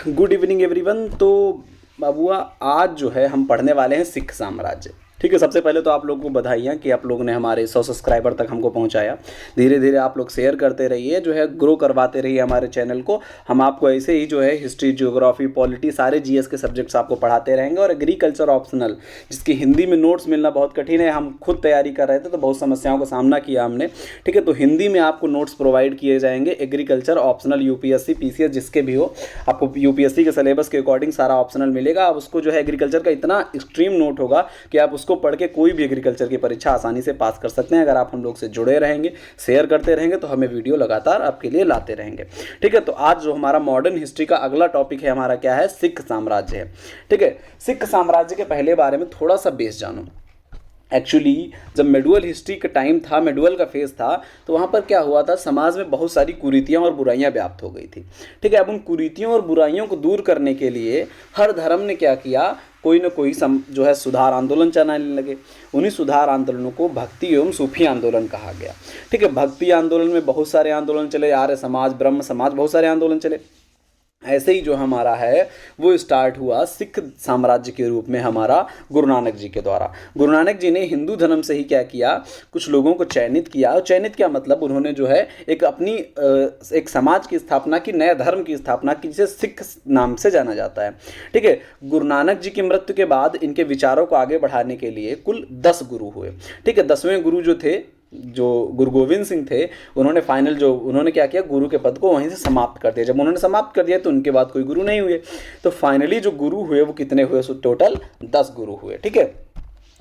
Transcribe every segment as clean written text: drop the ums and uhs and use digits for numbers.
Good evening everyone. तो बाबुआ आज जो है हम पढ़ने वाले हैं सिख साम्राज्य। ठीक है, सबसे पहले तो आप लोगों को बधाइयाँ कि आप लोगों ने हमारे 100 सब्सक्राइबर तक हमको पहुंचाया। धीरे धीरे आप लोग शेयर करते रहिए, जो है ग्रो करवाते रहिए हमारे चैनल को। हम आपको ऐसे ही जो है हिस्ट्री, ज्योग्राफी, पॉलिटी, सारे जीएस के सब्जेक्ट्स आपको पढ़ाते रहेंगे। और एग्रीकल्चर ऑप्शनल, जिसकी हिंदी में नोट्स मिलना बहुत कठिन है, हम खुद तैयारी कर रहे थे तो बहुत समस्याओं का सामना किया हमने। ठीक है, तो हिंदी में आपको नोट्स प्रोवाइड किए जाएंगे। एग्रीकल्चर ऑप्शनल यूपीएससी पीसीएस जिसके भी हो, आपको यूपीएससी के सिलेबस के अकॉर्डिंग सारा ऑप्शनल मिलेगा। अब उसको जो है एग्रीकल्चर का इतना एक्सट्रीम नोट होगा कि आप उसको पढ़ के कोई भी एग्रीकल्चर की परीक्षा आसानी से पास कर सकते हैं। अगर आप हम लोग से जुड़े रहेंगे, शेयर करते रहेंगे, तो हमें वीडियो लगातार आपके लिए लाते रहेंगे। ठीक है, तो आज जो हमारा मॉडर्न हिस्ट्री का अगला टॉपिक है हमारा क्या है, सिख साम्राज्य है। ठीक है, सिख साम्राज्य के पहले बारे में थोड़ा सा बेस जानो। एक्चुअली जब मेडुअल हिस्ट्री का टाइम था, मेडुअल का फेज था, तो वहाँ पर क्या हुआ था, समाज में बहुत सारी कुरीतियाँ और बुराइयाँ व्याप्त हो गई थी। ठीक है, अब उन कुरीतियों और बुराइयों को दूर करने के लिए हर धर्म ने क्या किया, कोई ना कोई जो है सुधार आंदोलन चलाने लगे। उन्हीं सुधार आंदोलनों को भक्ति एवं सूफी आंदोलन कहा गया। ठीक है, भक्ति आंदोलन में बहुत सारे आंदोलन चले, आर्य समाज, ब्रह्म समाज, बहुत सारे आंदोलन चले। ऐसे ही जो हमारा है वो स्टार्ट हुआ सिख साम्राज्य के रूप में हमारा गुरु नानक जी के द्वारा। गुरु नानक जी ने हिंदू धर्म से ही क्या किया, कुछ लोगों को चयनित किया। और चयनित क्या मतलब, उन्होंने जो है एक अपनी एक समाज की स्थापना की, नया धर्म की स्थापना की, जिसे सिख नाम से जाना जाता है। ठीक है, गुरु नानक जी की मृत्यु के बाद इनके विचारों को आगे बढ़ाने के लिए कुल 10 गुरु हुए। ठीक है, 10वें गुरु जो थे, जो गुरु गोविंद सिंह थे, उन्होंने फाइनल जो उन्होंने क्या किया, गुरु के पद को वहीं से समाप्त कर दिया। जब उन्होंने समाप्त कर दिया तो उनके बाद कोई गुरु नहीं हुए। तो फाइनली जो गुरु हुए वो कितने हुए, टोटल 10 गुरु हुए। ठीक है,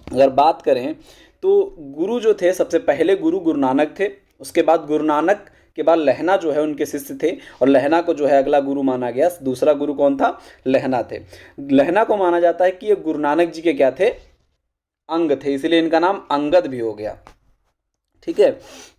अगर बात करें तो गुरु जो थे, सबसे पहले गुरु गुरु नानक थे। उसके बाद गुरु नानक के बाद लहना जो है उनके शिष्य थे, और लहना को जो है अगला गुरु माना गया। दूसरा गुरु कौन था, लहना थे। लहना को माना जाता है कि ये गुरु नानक जी के क्या थे, अंग थे, इसलिए इनका नाम अंगद भी हो गया। ठीक है,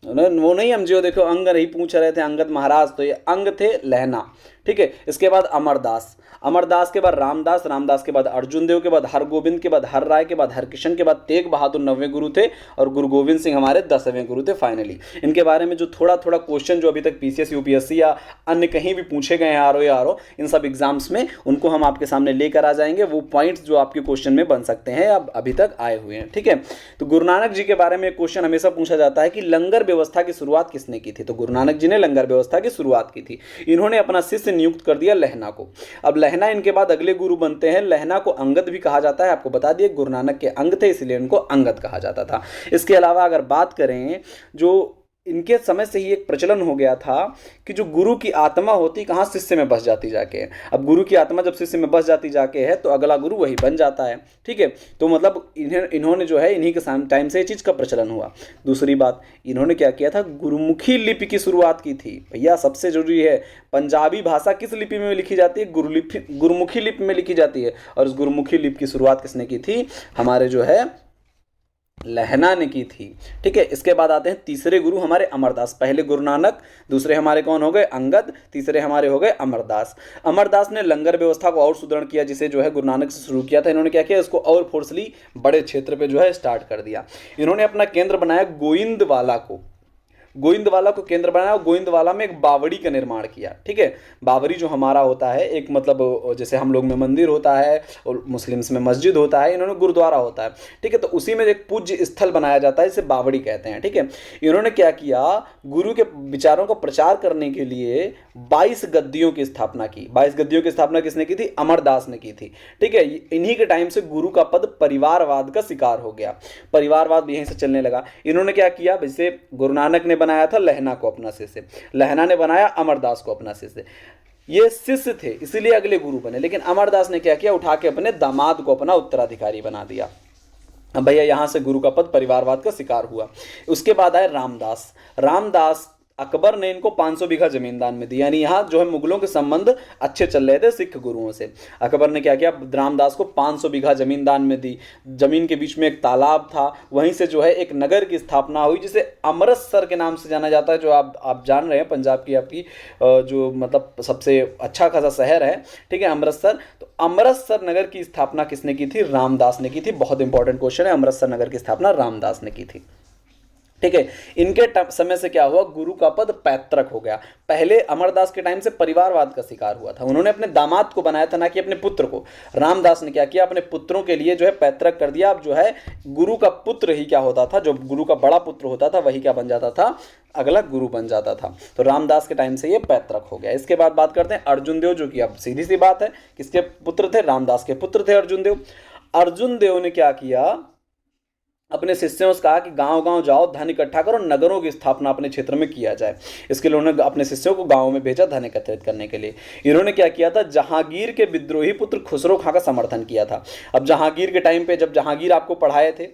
वो नहीं, हम जो देखो अंग नहीं पूछ रहे थे, अंगद महाराज, तो ये अंग थे लहना। ठीक है, इसके बाद अमरदास, अमरदास के बाद रामदास, रामदास के बाद अर्जुन देव, के बाद हरगोविंद, के बाद हर राय, के बाद हरकिशन, के बाद तेग बहादुर 9वें गुरु थे, और गुरु गोविंद सिंह हमारे 10वें गुरु थे फाइनली। इनके बारे में जो थोड़ा थोड़ा क्वेश्चन जो अभी तक पीसीएस, यूपीएससी या अन्य कहीं भी पूछे गए हैं, आरओ इन सब एग्जाम्स में, उनको हम आपके सामने लेकर आ जाएंगे। वो पॉइंट्स जो आपके क्वेश्चन में बन सकते हैं, अब अभी तक आए हुए हैं। ठीक है, तो गुरु नानक जी के बारे में एक क्वेश्चन हमेशा पूछा जाता है कि लंगर व्यवस्था की शुरुआत किसने की थी। तो गुरु नानक जी ने लंगर व्यवस्था की शुरुआत की थी। इन्होंने अपना शिष्य नियुक्त कर दिया लहना को। अब लहना इनके बाद अगले गुरु बनते हैं। लहना को अंगद भी कहा जाता है, आपको बता दिए गुरु नानक के अंग थे, इसलिए इनको अंगद कहा जाता था। इसके अलावा अगर बात करें, जो इनके समय से ही एक प्रचलन हो गया था कि जो गुरु की आत्मा होती कहाँ, शिष्य में बस जाती जाके। अब गुरु की आत्मा जब शिष्य में बस जाती जाके है तो अगला गुरु वही बन जाता है। ठीक है, तो मतलब इन्होंने जो है इन्हीं के टाइम से ये चीज़ का प्रचलन हुआ। दूसरी बात, इन्होंने क्या किया था, गुरुमुखी लिपि की शुरुआत की थी। भैया सबसे जरूरी है, पंजाबी भाषा किस लिपि में लिखी जाती है, गुरुमुखी लिपि में लिखी जाती है। और उस गुरुमुखी लिपि की शुरुआत किसने की थी, हमारे जो है लहना ने की थी। ठीक है, इसके बाद आते हैं तीसरे गुरु हमारे अमरदास। पहले गुरु नानक, दूसरे हमारे कौन हो गए, अंगद, तीसरे हमारे हो गए अमरदास। अमरदास ने लंगर व्यवस्था को और सुदृढ़ किया, जिसे जो है गुरु नानक से शुरू किया था। इन्होंने क्या किया, इसको और फोर्सली बड़े क्षेत्र पे जो है स्टार्ट कर दिया। इन्होंने अपना केंद्र बनाया गोविंदवाला को, गोविंदवाला को केंद्र बनाया, और गोविंदवाला में एक बावड़ी का निर्माण किया। ठीक है, बावड़ी जो हमारा होता है एक मतलब जैसे हम लोग में मंदिर होता है और मुस्लिम्स में मस्जिद होता है, इन्होंने गुरुद्वारा होता है। ठीक है, तो उसी में एक पूज्य स्थल बनाया जाता है, इसे बावड़ी कहते हैं। ठीक है, इन्होंने क्या किया, गुरु के विचारों को प्रचार करने के लिए 22 गद्दियों की स्थापना की। 22 गद्दियों की स्थापना किसने की थी, अमरदास ने की थी। ठीक है, इन्हीं के टाइम से गुरु का पद परिवारवाद का शिकार हो गया, परिवारवाद यहीं से चलने लगा। इन्होंने क्या किया, जैसे गुरु नानक ने बनाया था लहना को अपना शिष्य, लहना ने बनाया अमरदास को अपना शिष्य। ये शिष्य थे इसीलिए अगले गुरु बने, लेकिन अमरदास ने क्या किया, उठा के अपने दामाद को अपना उत्तराधिकारी बना दिया। अब भैया यहां से गुरु का पद परिवारवाद का शिकार हुआ। उसके बाद आए रामदास। रामदास, अकबर ने इनको 500 बीघा जमीन दान में दी, यानी यहाँ जो है मुगलों के संबंध अच्छे चल रहे थे सिख गुरुओं से। अकबर ने क्या किया, रामदास को 500 बीघा जमीन दान में दी। जमीन के बीच में एक तालाब था, वहीं से जो है एक नगर की स्थापना हुई, जिसे अमृतसर के नाम से जाना जाता है। जो आप जान रहे हैं, पंजाब की आपकी जो मतलब सबसे अच्छा खासा शहर है, ठीक है, अमृतसर। तो अमृतसर नगर की स्थापना किसने की थी, रामदास ने की थी। बहुत इंपॉर्टेंट क्वेश्चन है, अमृतसर नगर की स्थापना रामदास ने की थी। ठीक है। इनके समय से क्या हुआ, गुरु का पद पैतृक हो गया। पहले अमरदास के टाइम से परिवारवाद का शिकार हुआ था, उन्होंने अपने दामाद को बनाया था ना कि अपने पुत्र को। रामदास ने क्या किया, अपने पुत्रों के लिए जो है पैतृक कर दिया। अब जो है गुरु का पुत्र ही क्या होता था, जो गुरु का बड़ा पुत्र होता था वही क्या बन जाता था, अगला गुरु बन जाता था। तो रामदास के टाइम से ये पैतृक हो गया। इसके बाद बात करते हैं अर्जुन देव, जो कि अब सीधी सी बात है किसके पुत्र थे, रामदास के पुत्र थे अर्जुन देव। अर्जुन देव ने क्या किया, अपने शिष्यों से कहा कि गांव गांव जाओ, धन इकट्ठा करो, नगरों की स्थापना अपने क्षेत्र में किया जाए। इसके लिए उन्होंने अपने शिष्यों को गांव में भेजा धन एकत्रित करने के लिए। इन्होंने क्या किया था, जहांगीर के विद्रोही पुत्र खुसरो खां का समर्थन किया था। अब जहांगीर के टाइम पे जब जहांगीर आपको पढ़ाए थे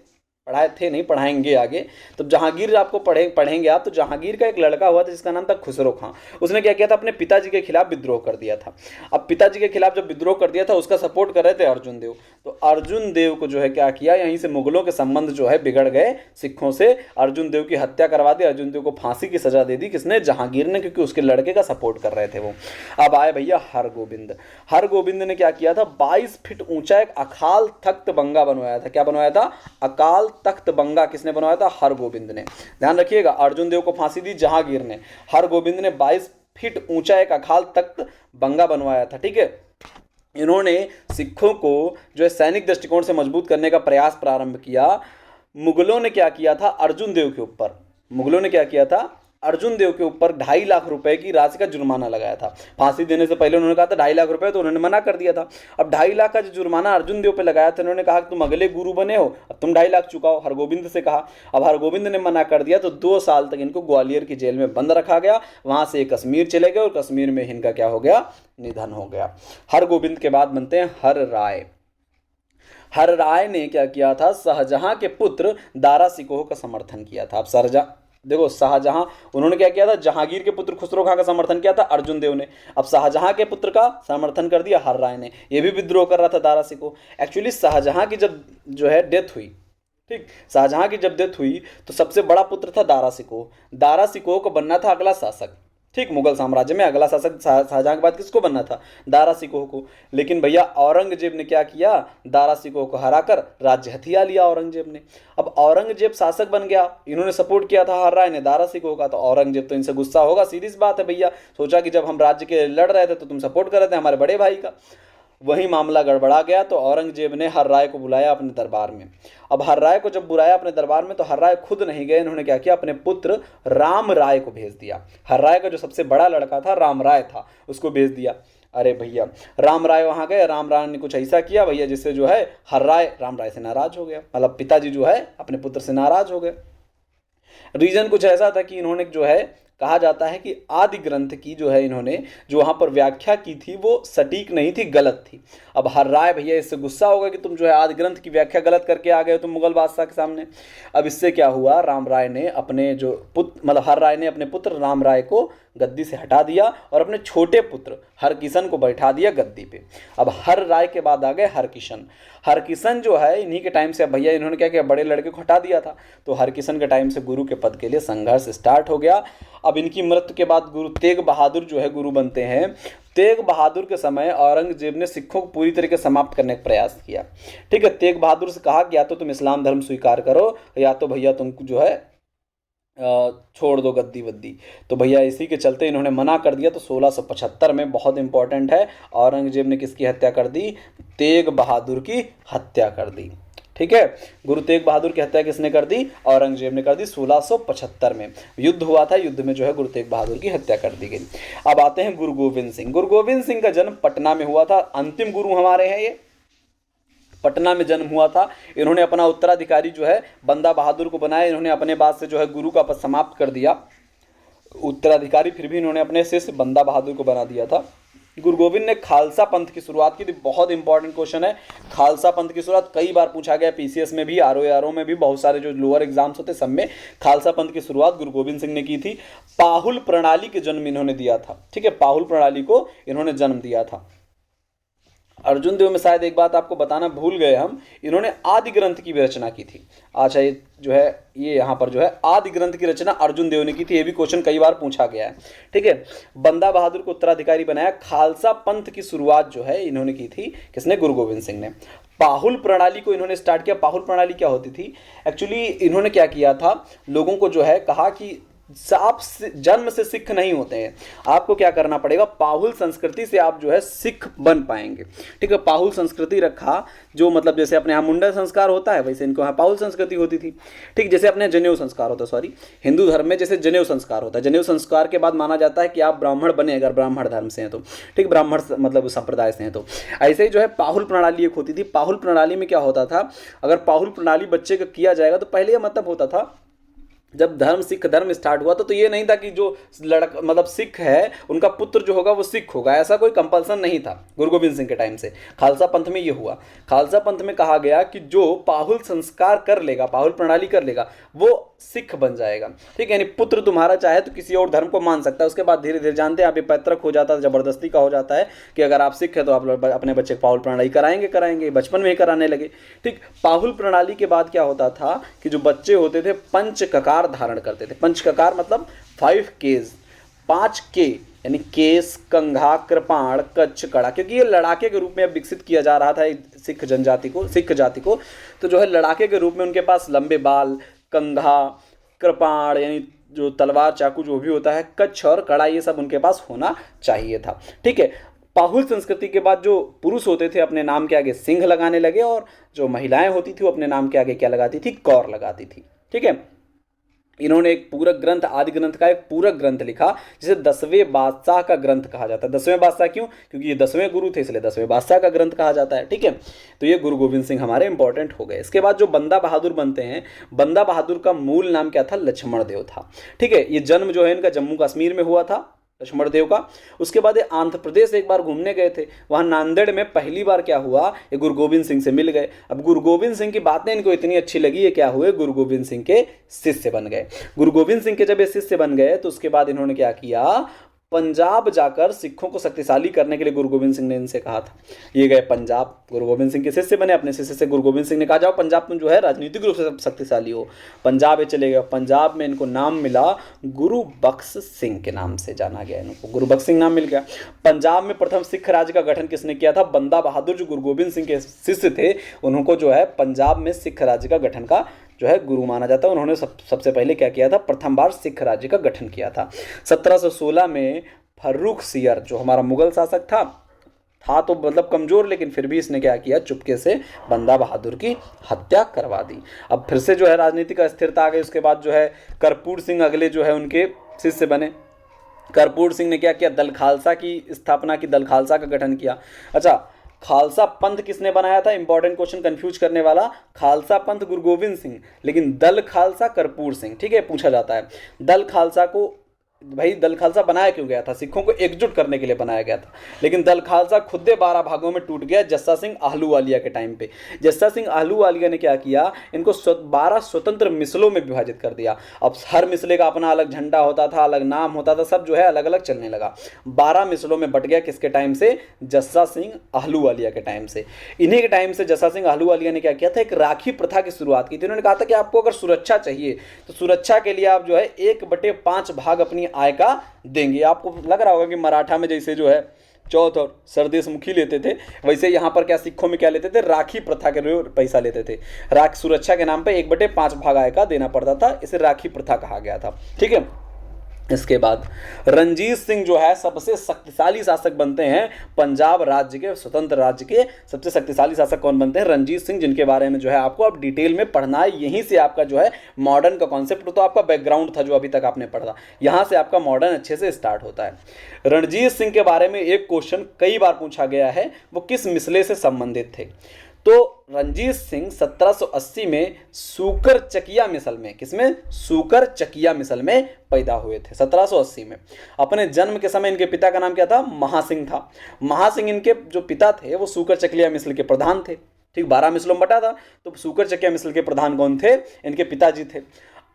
नहीं, पढ़ाएंगे आगे, तो जहांगीर आपको पढ़ेंगे आप। तो जहांगीर का एक लड़का हुआ था जिसका नाम था खुसरो खां। उसने क्या किया था, अपने पिताजी के खिलाफ विद्रोह कर दिया था। अब पिताजी के खिलाफ जब विद्रोह कर दिया था, उसका सपोर्ट कर रहे थे अर्जुन देव। तो अर्जुन देव को जो है क्या किया, यहीं से मुगलों के संबंध जो है बिगड़ गए सिखों से। अर्जुन देव की हत्या करवा दी, अर्जुन देव को फांसी की सजा दे दी। किसने, जहांगीर ने, क्योंकि उसके लड़के का सपोर्ट कर रहे थे वो। अब आए भैया हरगोबिंद। हरगोबिंद ने क्या किया था, 22 फीट ऊंचा एक अकाल तख्त बंगा बनवाया था। क्या बनवाया था, अकाल तख्त बंगा। किसने बनवाया था, हरगोबिंद ने। ध्यान रखिएगा, अर्जुन देव को फांसी दी जहांगीर ने, हरगोबिंद ने 22 फीट ऊंचा एक अकाल तख्त बंगा बनवाया था। ठीक है। इन्होंने सिखों को जो है सैनिक दृष्टिकोण से मजबूत करने का प्रयास प्रारंभ किया। मुगलों ने क्या किया था, अर्जुन देव के ऊपर, मुगलों ने क्या किया था, अर्जुन देव के ऊपर 2.5 लाख रुपए की राशि का जुर्माना लगाया था। फांसी देने से पहले उन्होंने कहा था 2.5 लाख रुपए, तो उन्होंने मना कर दिया था। अब 2.5 लाख का जो जुर्माना अर्जुन देव पे लगाया था, उन्होंने कहा कि तुम अगले गुरु बने हो, अब तुम 2.5 लाख चुकाओ। हरगोबिंद से कहा। अब हरगोबिंद ने मना कर दिया, तो 2 साल तक इनको ग्वालियर की जेल में बंद रखा गया। वहां से कश्मीर चले गए और कश्मीर में इनका क्या हो गया, निधन हो गया। हरगोबिंद के बाद बनते हैं हर राय। हर राय ने क्या किया था, शाहजहां के पुत्र दारा सिकोह का समर्थन किया था। अब देखो, शाहजहां, उन्होंने क्या किया था, जहांगीर के पुत्र खुसरो खां का समर्थन किया था अर्जुन देव ने। अब शाहजहां के पुत्र का समर्थन कर दिया हर राय ने। ये भी विद्रोह कर रहा था दारा सिकोह। एक्चुअली शाहजहां की जब जो है डेथ हुई, ठीक, शाहजहां की जब डेथ हुई तो सबसे बड़ा पुत्र था दारा सिकोह। दारा सिकोह को बनना था अगला शासक, ठीक, मुगल साम्राज्य में अगला शासक। शाहजहां के बाद किसको बनना था, दारा सिकोह को। लेकिन भैया औरंगजेब ने क्या किया, दारा सिकोह को हराकर राज्य हथिया लिया औरंगजेब ने। अब औरंगजेब शासक बन गया, इन्होंने सपोर्ट किया था हर राय ने दारा सिकोह का, तो औरंगजेब तो इनसे गुस्सा होगा, सीधी सी बात है भैया। सोचा कि जब हम राज्य के लड़ रहे थे तो तुम सपोर्ट कर रहे थे हमारे बड़े भाई का। वही मामला गड़बड़ा गया, तो औरंगजेब ने हर राय को बुलाया अपने दरबार में। अब हर राय को जब बुलाया अपने दरबार में, तो हर राय खुद नहीं गए, इन्होंने क्या किया, अपने पुत्र राम राय को भेज दिया। हर राय का जो सबसे बड़ा लड़का था राम राय था, उसको भेज दिया। अरे भैया, राम राय वहां गए, राम राय ने कुछ ऐसा किया भैया जिससे जो है हर राय राम राय से नाराज हो गया। मतलब पिताजी जो है अपने पुत्र से नाराज हो गए। रीजन कुछ ऐसा था कि इन्होंने जो है, कहा जाता है कि आदि ग्रंथ की जो है इन्होंने जो वहां पर व्याख्या की थी वो सटीक नहीं थी, गलत थी। अब हर राय भैया इससे गुस्सा होगा कि तुम जो है आदि ग्रंथ की व्याख्या गलत करके आ गए हो तुम मुगल बादशाह के सामने। अब इससे क्या हुआ, राम राय ने अपने जो पुत्र, मतलब हर राय ने अपने पुत्र राम राय को गद्दी से हटा दिया और अपने छोटे पुत्र हरकिशन को बैठा दिया गद्दी पे। अब हर राय के बाद आ गए हरकिशन। हरकिशन जो है इन्हीं के टाइम से, भैया इन्होंने क्या किया, बड़े लड़के को हटा दिया था, तो हरकिशन के टाइम से गुरु के पद के लिए संघर्ष स्टार्ट हो गया। अब इनकी मृत्यु के बाद गुरु तेग बहादुर जो है गुरु बनते हैं। तेग बहादुर के समय औरंगजेब ने सिखों को पूरी तरीके से समाप्त करने का प्रयास किया। ठीक है, तेग बहादुर से कहा कि या तो तुम इस्लाम धर्म स्वीकार करो या तो भैया तुम जो है छोड़ दो गद्दी वद्दी। तो भैया इसी के चलते इन्होंने मना कर दिया। तो 1675 में, बहुत इंपॉर्टेंट है, औरंगजेब ने किसकी हत्या कर दी, तेग बहादुर की हत्या कर दी। ठीक है, गुरु तेग बहादुर की हत्या किसने कर दी, औरंगजेब ने कर दी। 1675 में युद्ध हुआ था, युद्ध में जो है गुरु तेग बहादुर की हत्या कर दी गई। अब आते हैं गुरु गोविंद सिंह। गुरु गोविंद सिंह का जन्म पटना में हुआ था। अंतिम गुरु हमारे हैं ये, पटना में जन्म हुआ था। इन्होंने अपना उत्तराधिकारी जो है बंदा बहादुर को बनाया। इन्होंने अपने बाद से जो है गुरु का पद समाप्त कर दिया उत्तराधिकारी, फिर भी इन्होंने अपने शिष्य बंदा बहादुर को बना दिया था। गुरु गोविंद ने खालसा पंथ की शुरुआत की थी। बहुत इंपॉर्टेंट क्वेश्चन है, खालसा पंथ की शुरुआत कई बार पूछा गया, पीसीएस में भी, आरओ में भी, बहुत सारे जो लोअर एग्जाम्स होते सब में खालसा पंथ की शुरुआत गुरु गोविंद सिंह ने की थी। पाहुल प्रणाली के जन्म इन्होंने दिया था। ठीक है, पाहुल प्रणाली को इन्होंने जन्म दिया था। अर्जुन देव में शायद एक बात आपको बताना भूल गए हम, इन्होंने आदि ग्रंथ की भी रचना की थी। अच्छा, ये जो है ये यहाँ पर जो है आदि ग्रंथ की रचना अर्जुन देव ने की थी। ये भी क्वेश्चन कई बार पूछा गया है। ठीक है, बंदा बहादुर को उत्तराधिकारी बनाया। खालसा पंथ की शुरुआत जो है इन्होंने की थी, किसने, गुरु गोविंद सिंह ने। पाहुल प्रणाली को इन्होंने स्टार्ट किया। पाहुल प्रणाली क्या होती थी एक्चुअली, इन्होंने क्या किया था, लोगों को जो है कहा कि आप जन्म से सिख नहीं होते हैं, आपको क्या करना पड़ेगा, पाहुल संस्कृति से आप जो है सिख बन पाएंगे। ठीक है, पाहुल संस्कृति रखा, जो मतलब जैसे अपने यहाँ मुंडन संस्कार होता है वैसे इनको यहाँ पाहुल संस्कृति होती थी। ठीक, जैसे अपने जनेऊ संस्कार होता है, सॉरी हिंदू धर्म में जैसे जनेऊ संस्कार होता है, जनेऊ संस्कार के बाद माना जाता है कि आप ब्राह्मण बने अगर ब्राह्मण धर्म से हैं तो, ठीक, ब्राह्मण मतलब संप्रदाय से हैं तो। ऐसे ही जो है पाहुल प्रणाली एक होती थी। पाहुल प्रणाली में क्या होता था, अगर पाहुल प्रणाली बच्चे का किया जाएगा तो पहले यह मतलब होता था, जब धर्म सिख धर्म स्टार्ट हुआ तो ये नहीं था कि जो लड़का मतलब सिख है उनका पुत्र जो होगा वो सिख होगा, ऐसा कोई कंपल्सन नहीं था। गुरु गोविंद सिंह के टाइम से खालसा पंथ में ये हुआ। खालसा पंथ में कहा गया कि जो पाहुल संस्कार कर लेगा, पाहुल प्रणाली कर लेगा, वो सिख बन जाएगा। ठीक है, यानी पुत्र तुम्हारा चाहे तो किसी और धर्म को मान सकता है। उसके बाद धीरे धीरे जानते हैं आप, ये पैतृक हो जाता है, जबरदस्ती का हो जाता है कि अगर आप सिख है तो आप अपने बच्चे को पाहुल प्रणाली कराएंगे, बचपन में ही कराने लगे। ठीक, पाहुल प्रणाली के बाद क्या होता था कि जो बच्चे होते थे पंच ककार धारण करते थे। पंच ककार मतलब 5 केस, 5 के यानी केस, कंघा, कृपाण, कच्छ, कड़ा, क्योंकि ये लड़ाके के रूप में अब विकसित किया जा रहा था सिख जनजाति को, सिख जाति को। तो जो है लड़ाके के रूप में उनके पास लंबे बाल, कंघा, कृपाण यानी जो तलवार चाकू जो भी होता है, कच्छ और कड़ा, ये सब उनके पास होना चाहिए था। ठीक है, पाहुल संस्कृति के बाद जो पुरुष होते थे अपने नाम के आगे सिंह लगाने लगे, और जो महिलाएं होती थी वो अपने नाम के आगे क्या लगाती थी, कौर लगाती थी। ठीक है, इन्होंने एक पूरक ग्रंथ, आदि ग्रंथ का एक पूरक ग्रंथ लिखा जिसे 10वें बादशाह का ग्रंथ कहा जाता है। 10वें बादशाह क्यों, क्योंकि ये 10वें गुरु थे इसलिए 10वें बादशाह का ग्रंथ कहा जाता है। ठीक है, तो ये गुरु गोविंद सिंह हमारे इंपॉर्टेंट हो गए। इसके बाद जो बंदा बहादुर बनते हैं, बंदा बहादुर का मूल नाम क्या था, लक्ष्मण देव था। ठीक है, ये जन्म जो है इनका जम्मू कश्मीर में हुआ था लक्ष्मण देव का। उसके बाद ये आंध्र प्रदेश एक बार घूमने गए थे, वहाँ नांदेड़ में पहली बार क्या हुआ, ये गुरु गोविंद सिंह से मिल गए। अब गुरु गोविंद सिंह की बातें इनको इतनी अच्छी लगी, ये क्या हुए, गुरु गोविंद सिंह के शिष्य बन गए। गुरु गोविंद सिंह के जब ये शिष्य बन गए तो उसके बाद इन्होंने क्या किया, पंजाब जाकर सिखों को शक्तिशाली करने के लिए गुरु गोविंद सिंह ने इनसे कहा था। ये गए पंजाब, गुरु गोविंद सिंह के शिष्य बने, अपने शिष्य से गुरु गोविंद सिंह ने कहा जाओ पंजाब में जो है राजनीतिक रूप से शक्तिशाली हो। पंजाब ये चले गए। पंजाब में इनको नाम मिला गुरु बख्श सिंह के नाम से जाना गया, इनको गुरु बख्श सिंह नाम मिल गया। पंजाब में प्रथम सिख राज्य का गठन किसने किया था, बंदा बहादुर जो गुरु गोविंद सिंह के शिष्य थे, उनको जो है पंजाब में सिख राज्य का गठन का जो है गुरु माना जाता है। उन्होंने सबसे पहले क्या किया था, प्रथम बार सिख राज्य का गठन किया था। 1716 में फर्रुख सियर जो हमारा मुगल शासक था तो मतलब कमजोर, लेकिन फिर भी इसने क्या किया, चुपके से बंदा बहादुर की हत्या करवा दी। अब फिर से जो है राजनीतिक अस्थिरता आ गई। उसके बाद जो है कर्पूर सिंह अगले जो है उनके शिष्य बने। कर्पूर सिंह ने क्या किया, दल खालसा की स्थापना की, दल खालसा का गठन किया। अच्छा, खालसा पंथ किसने बनाया था, इंपॉर्टेंट क्वेश्चन कंफ्यूज करने वाला। खालसा पंथ गुरु गोविंद सिंह, लेकिन दल खालसा कर्पूर सिंह। ठीक है, पूछा जाता है दल खालसा को, भाई दल खालसा बनाया क्यों गया था, सिखों को एकजुट करने के लिए बनाया गया था, लेकिन दल खालसा खुद 12 भागों में टूट गया जस्सा सिंह आहलूवालिया के टाइम पे। जस्सा सिंह आहलूवालिया ने क्या किया, इनको 12 स्वतंत्र मिसलों में विभाजित कर दिया। अब हर मिसले का अपना अलग झंडा होता था, अलग नाम होता था, सब जो है अलग अलग चलने लगा। 12 मिसलों में बट गया, किसके टाइम से, जस्सा सिंह आहलूवालिया के टाइम से। इन्हीं के टाइम से जस्सा सिंह आहलूवालिया ने क्या किया था, एक राखी प्रथा की शुरुआत की थी। उन्होंने कहा था कि आपको अगर सुरक्षा चाहिए तो सुरक्षा के लिए आप जो है 1/5 भाग अपनी आय का देंगे। आपको लग रहा होगा कि मराठा में जैसे जो है चौथ और सरदेश मुखी लेते थे, वैसे यहाँ पर क्या सिखों में क्या लेते थे, राखी प्रथा के लिए पैसा लेते थे। राख सुरक्षा के नाम पे 1/5 भाग आय का देना पड़ता था, इसे राखी प्रथा कहा गया था। ठीक है, इसके बाद रणजीत सिंह जो है सबसे शक्तिशाली शासक बनते हैं पंजाब राज्य के, स्वतंत्र राज्य के सबसे शक्तिशाली शासक कौन बनते हैं, रणजीत सिंह, जिनके बारे में जो है आपको अब डिटेल में पढ़ना है। यहीं से आपका जो है मॉडर्न का कॉन्सेप्ट, तो आपका बैकग्राउंड था जो अभी तक आपने पढ़ा, यहाँ से आपका मॉडर्न अच्छे से स्टार्ट होता है। रणजीत सिंह के बारे में एक क्वेश्चन कई बार पूछा गया है, वो किस मिसले से संबंधित थे। तो रणजीत सिंह 1780 में सूकर चकिया मिसल में, किसमें, सूकर चकिया मिसल में पैदा हुए थे 1780 में। अपने जन्म के समय इनके पिता का नाम क्या था, महासिंह था। महासिंह इनके जो पिता थे वो सूकर चकिया मिसल के प्रधान थे। ठीक, 12 मिसलों में बटा था, तो सूकर चकिया मिसल के प्रधान कौन थे, इनके पिताजी थे।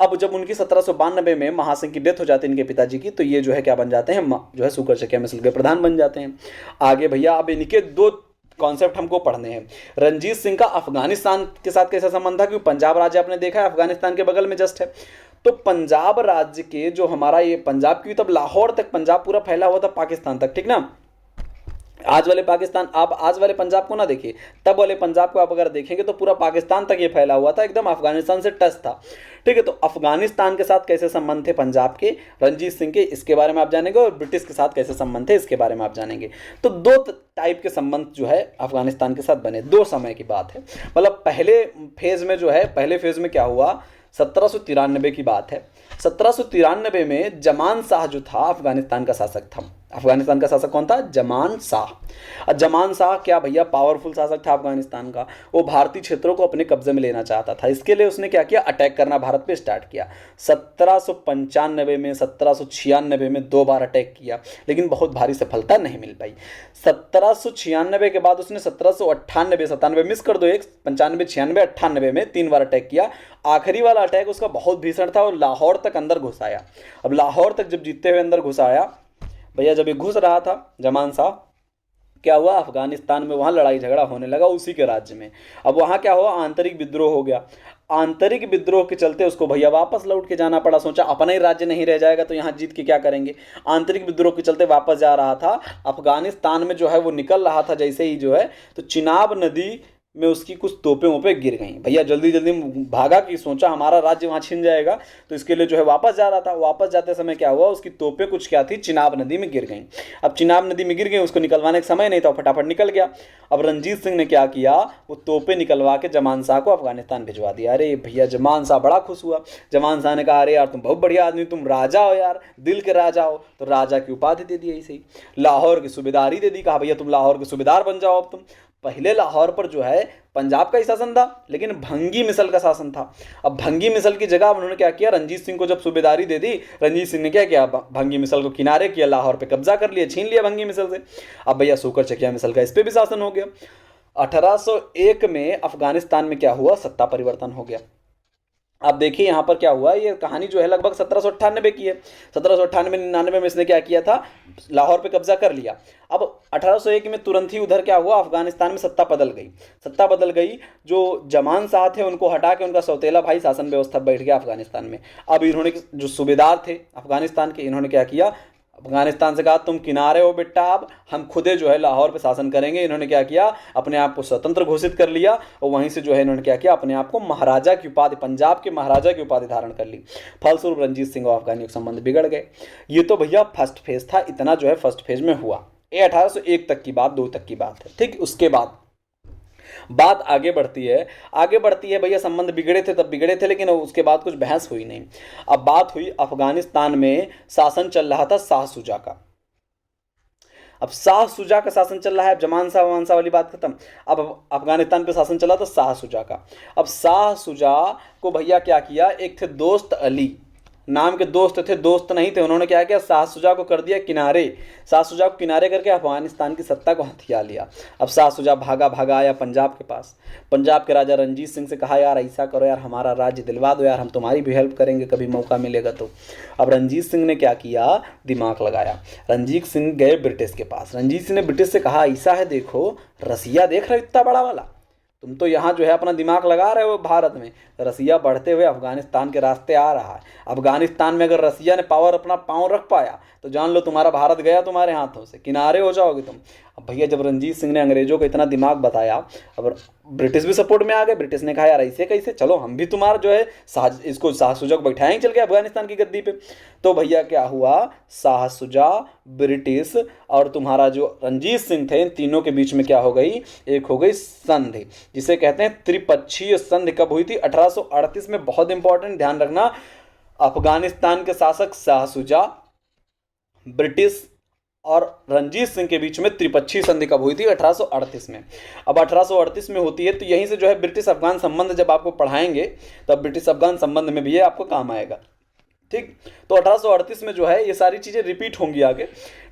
अब जब उनकी 1792 में महासिंह की डेथ हो जाती है इनके पिताजी की, तो ये जो है क्या बन जाते हैं, जो है सूकर चकिया मिसल के प्रधान बन जाते हैं। आगे भैया अब इनके 2 कॉन्सेप्ट हमको पढ़ने हैं। रणजीत सिंह का अफगानिस्तान के साथ कैसा संबंध था, क्योंकि पंजाब राज्य आपने देखा है अफगानिस्तान के बगल में जस्ट है। तो पंजाब राज्य के जो हमारा ये पंजाब, की तब लाहौर तक पंजाब पूरा फैला हुआ था पाकिस्तान तक, ठीक ना। आज वाले पाकिस्तान, आप आज वाले पंजाब को ना देखिए, तब वाले पंजाब को आप अगर देखेंगे तो पूरा पाकिस्तान तक ये फैला हुआ था, एकदम अफगानिस्तान से टच था। ठीक है, तो अफगानिस्तान के साथ कैसे संबंध थे पंजाब के, रणजीत सिंह के, इसके बारे में आप जानेंगे, और ब्रिटिश के साथ कैसे संबंध थे इसके बारे में आप जानेंगे। तो दो टाइप के संबंध जो है अफगानिस्तान के साथ बने, दो समय की बात है। मतलब पहले फेज में जो है, पहले फेज में क्या हुआ, 1793 की बात है। 1793 में जमान शाह जो था अफगानिस्तान का शासक था। अफगानिस्तान का शासक कौन था? जमान शाह। और जमान शाह क्या भैया पावरफुल शासक था अफगानिस्तान का। वो भारतीय क्षेत्रों को अपने कब्जे में लेना चाहता था। इसके लिए उसने क्या किया, अटैक करना भारत पे स्टार्ट किया। 1795 में, 1796 में 2 बार अटैक किया, लेकिन बहुत भारी सफलता नहीं मिल पाई। 1796 के बाद उसने 1798, 97 मिस कर दो, एक 95, 96, 98 में 3 बार अटैक किया। आखिरी वाला अटैक उसका बहुत भीषण था और लाहौर तक अंदर घुस आया। अब लाहौर तक जब जीतते हुए अंदर घुस आया भैया, जब ये घुस रहा था जमान शाह, क्या हुआ, अफगानिस्तान में वहाँ लड़ाई झगड़ा होने लगा उसी के राज्य में। अब वहाँ क्या हुआ, आंतरिक विद्रोह हो गया। आंतरिक विद्रोह के चलते उसको भैया वापस लौट के जाना पड़ा। सोचा अपना ही राज्य नहीं रह जाएगा तो यहाँ जीत के क्या करेंगे। आंतरिक विद्रोह के चलते वापस जा रहा था अफगानिस्तान में, जो है वो निकल रहा था जैसे ही जो है, तो चिनाब नदी में उसकी कुछ तोपें वोपें गिर गई। भैया जल्दी जल्दी भागा, कि सोचा हमारा राज्य वहाँ छिन जाएगा, तो इसके लिए जो है वापस जा रहा था। वापस जाते समय क्या हुआ, उसकी तोपें कुछ क्या थी, चिनाब नदी में गिर गई। अब चिनाब नदी में गिर गई, उसको निकलवाने का समय नहीं था, फटाफट निकल गया। अब रंजीत सिंह ने क्या किया, वो तोपें निकलवा के जमान शाह को अफगानिस्तान भिजवा दिया। अरे भैया जमान शाह बड़ा खुश हुआ। जमान शाह ने कहा अरे यार तुम बहुत बढ़िया आदमी, तुम राजा हो यार, दिल के राजा हो। तो राजा की उपाधि दे दी ऐसे ही, लाहौर की सूबेदारी दे दी। कहा भैया तुम लाहौर के सूबेदार बन जाओ अब तुम। पहले लाहौर पर जो है पंजाब का ही शासन था, लेकिन भंगी मिसल का शासन था। अब भंगी मिसल की जगह उन्होंने क्या किया, रंजीत सिंह को जब सूबेदारी दे दी, रंजीत सिंह ने क्या किया, भंगी मिसल को किनारे किया, लाहौर पे कब्जा कर लिया, छीन लिया भंगी मिसल से। अब भैया सूकर चकिया मिसल का इस पे भी शासन हो गया। 1801 में अफगानिस्तान में क्या हुआ, सत्ता परिवर्तन हो गया। आप देखिए यहाँ पर क्या हुआ, ये कहानी जो है लगभग 1798 की है। 1798-99 में इसने क्या किया था, लाहौर पे कब्जा कर लिया। अब 1801 में तुरंत ही उधर क्या हुआ, अफगानिस्तान में सत्ता बदल गई। सत्ता बदल गई, जो जमान शाह थे उनको हटा के उनका सौतेला भाई शासन व्यवस्था बैठ गया अफगानिस्तान में। अब इन्होंने, जो सूबेदार थे अफगानिस्तान के, इन्होंने क्या किया, अफगानिस्तान से कहा तुम किनारे हो बेटा, अब हम खुदे जो है लाहौर पे शासन करेंगे। इन्होंने क्या किया, अपने आप को स्वतंत्र घोषित कर लिया, और वहीं से जो है इन्होंने क्या किया, अपने आप को महाराजा की उपाधि, पंजाब के महाराजा की उपाधि धारण कर ली। फलस्वरूप रंजीत सिंह और अफगानियों के संबंध बिगड़ गए। ये तो भैया फर्स्ट फेज था, इतना जो है फर्स्ट फेज में हुआ। ये 1801 तक की बात, 2 तक की बात है। ठीक, उसके बाद बात आगे बढ़ती है, आगे बढ़ती है भैया, संबंध बिगड़े थे तब बिगड़े थे, लेकिन उसके बाद कुछ बहस हुई नहीं। अब बात हुई अफगानिस्तान में शासन चल रहा था शाह शुजा का। अब शाह शुजा का शासन चल रहा है, अब जमान शाह वमान शाह वाली बात खत्म। अब अफगानिस्तान पे शासन चला था शाह शुजा का। अब शाह शुजा को भैया क्या किया, एक थे दोस्त अली नाम के दोस्त थे, दोस्त नहीं थे, उन्होंने क्या किया, शाह शुजा को कर दिया किनारे। शाह शुजा को किनारे करके अफगानिस्तान की सत्ता को हथिया लिया। अब शाह शुजा भागा भागा आया पंजाब के पास। पंजाब के राजा रंजीत सिंह से कहा यार ऐसा करो यार, हमारा राज्य दिलवा दो यार, हम तुम्हारी भी हेल्प करेंगे कभी मौका मिलेगा तो। अब रंजीत सिंह ने क्या किया, दिमाग लगाया। रंजीत सिंह गए ब्रिटिश के पास। रंजीत सिंह ने ब्रिटिश से कहा ऐसा है, देखो रसिया देख रहे हो इतना बड़ा वाला, तुम तो यहाँ जो है अपना दिमाग लगा रहे हो भारत में, रसिया बढ़ते हुए अफगानिस्तान के रास्ते आ रहा है। अफगानिस्तान में अगर रसिया ने पावर अपना पाँव रख पाया तो जान लो तुम्हारा भारत गया तुम्हारे हाथों से, किनारे हो जाओगे तुम। अब भैया जब रंजीत सिंह ने अंग्रेजों को इतना दिमाग बताया, अब ब्रिटिश भी सपोर्ट में आ गए। ब्रिटिश ने कहा यार ऐसे कैसे, चलो हम भी तुम्हारा जो है इसको शाह शुजा को बैठाएंगे चल के अफगानिस्तान की गद्दी पे। तो भैया क्या हुआ, शाह शुजा, ब्रिटिश और तुम्हारा जो रंजीत सिंह थे, इन तीनों के बीच में क्या हो गई, एक हो गई संधि, जिसे कहते हैं त्रिपक्षीय संधि। कब हुई थी, 1838 में। बहुत इंपॉर्टेंट, ध्यान रखना, अफगानिस्तान के शासक शाह शुजा, ब्रिटिश और रंजीत सिंह के बीच में त्रिपक्षीय संधि कब हुई थी, 1838 में। अब 1838 में होती है, तो यहीं से जो है ब्रिटिश अफगान संबंध जब आपको पढ़ाएंगे तब ब्रिटिश अफगान संबंध में भी ये आपको काम आएगा। ठीक, तो 1838 में जो है ये सारी चीज़ें रिपीट होंगी आगे,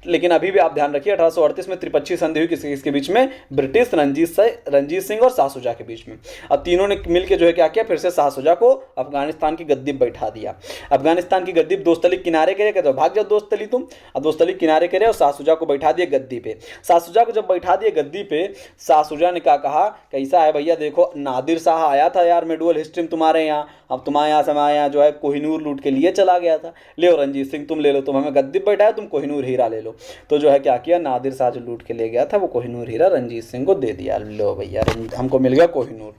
लेकिन अभी भी आप ध्यान रखिए 1838 में त्रिपक्षीय संधि हुई किसके बीच में, ब्रिटिश, रंजीत सिंह और शाह शुजा के बीच में। अब तीनों ने मिलकर जो है क्या किया, फिर से शाह शुजा को अफगानिस्तान की गद्दी पर बैठा दिया। अफगानिस्तान की गद्दी दोस्तली किनारे करे, कहते भाग जाओ दोस्तली तुम। अब दोस्तली किनारे करे और शाह शुजा को बैठा दिया गद्दी पे। शाह शुजा को जब बैठा दिया गद्दी पे, शाह शुजा ने क्या कहा, कैसा है भैया, देखो नादिर शाह आया था यार मिडवल हिस्ट्री में तुम्हारे यहाँ, अब तुम्हारे यहाँ से हमारे यहाँ जो है कोहिनूर लूट के लिए चल चला गया था। ले रणजीत सिंह तुम ले लो, तुम हमें गद्दी पर बैठाया, तुम कोहिनूर हीरा ले लो। तो जो है क्या किया, नादिर शाह जो लूट के ले गया था वो कोहिनूर हीरा रंजीत सिंह को दे दिया। लो भैया हमको मिल गया कोहिनूर।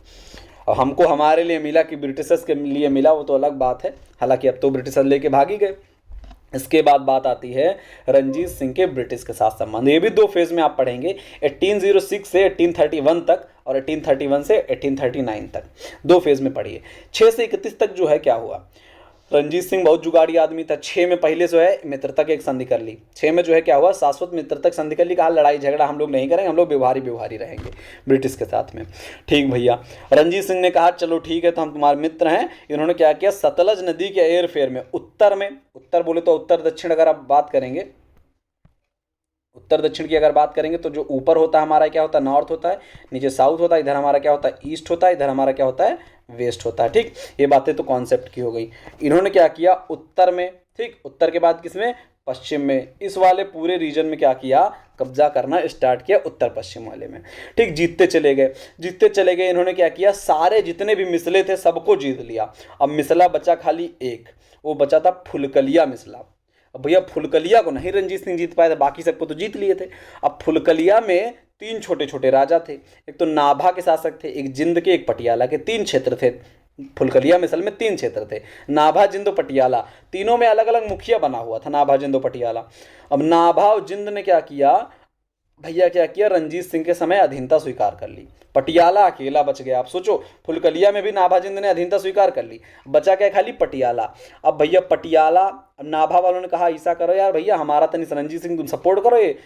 अब हमको हमारे लिए मिला कि ब्रिटिशर्स के लिए मिला वो तो अलग बात है, हालांकि अब तो ब्रिटिशर लेके भागी गए। इसके बाद बात आती है रंजीत सिंह के ब्रिटिश के साथ संबंध। ये भी दो फेज में आप पढ़ेंगे, 1806 से 1831 तक और 1831 से 1839 तक, दो फेज में पढ़िए। 6 से 31 तक जो है क्या हुआ, रंजीत सिंह बहुत जुगाड़ी आदमी था। 6 में पहले जो है मित्रता की एक संधि कर ली। 6 में जो है क्या हुआ, शाश्वत मित्रता की संधि कर ली, कहा लड़ाई झगड़ा हम लोग नहीं करेंगे, हम लोग व्यवहारी रहेंगे ब्रिटिश के साथ में। ठीक भैया, रंजीत सिंह ने कहा चलो ठीक है तो हम तुम्हारे मित्र हैं। इन्होंने क्या किया, सतलज नदी के एयरफेयर में उत्तर बोले तो उत्तर दक्षिण अगर आप बात करेंगे, उत्तर दक्षिण की अगर बात करेंगे तो जो ऊपर होता है हमारा क्या होता है, नॉर्थ होता है, नीचे साउथ होता है, इधर हमारा क्या होता है, ईस्ट होता है, इधर हमारा क्या होता है, वेस्ट होता है। ठीक, ये बातें तो कॉन्सेप्ट की हो गई। इन्होंने क्या किया, उत्तर में, ठीक, उत्तर के बाद किसमें, पश्चिम में, इस वाले पूरे रीजन में क्या किया, कब्जा करना स्टार्ट किया उत्तर पश्चिम वाले में। ठीक, जीतते चले गए। इन्होंने क्या किया, सारे जितने भी मिसले थे सबको जीत लिया। अब मिसला बचा खाली एक, वो बचा था फुलकलिया मिसला। अब भैया फुलकलिया को नहीं रंजीत सिंह जीत पाए थे, बाकी सबको तो जीत लिए थे। अब फुलकलिया में 3 छोटे छोटे राजा थे, एक तो नाभा के शासक थे, एक जिंद के, एक पटियाला के, 3 क्षेत्र थे। फुलकलिया मिसल में 3 क्षेत्र थे, नाभा, जिंद और पटियाला, तीनों में अलग अलग मुखिया बना हुआ था, नाभा, जिंद और पटियाला। अब नाभा और जिंद ने क्या किया भैया, क्या किया, रंजीत सिंह के समय अधीनता स्वीकार कर ली। पटियाला अकेला बच गया। आप सोचो, फुलकलिया में भी नाभा जिंद ने अधीनता स्वीकार कर ली, बचा क्या खाली पटियाला। अब भैया पटियाला, नाभा वालों ने कहा ऐसा करो यार भैया हमारा तनिक रंजीत सिंह तुम सपोर्ट करो, ये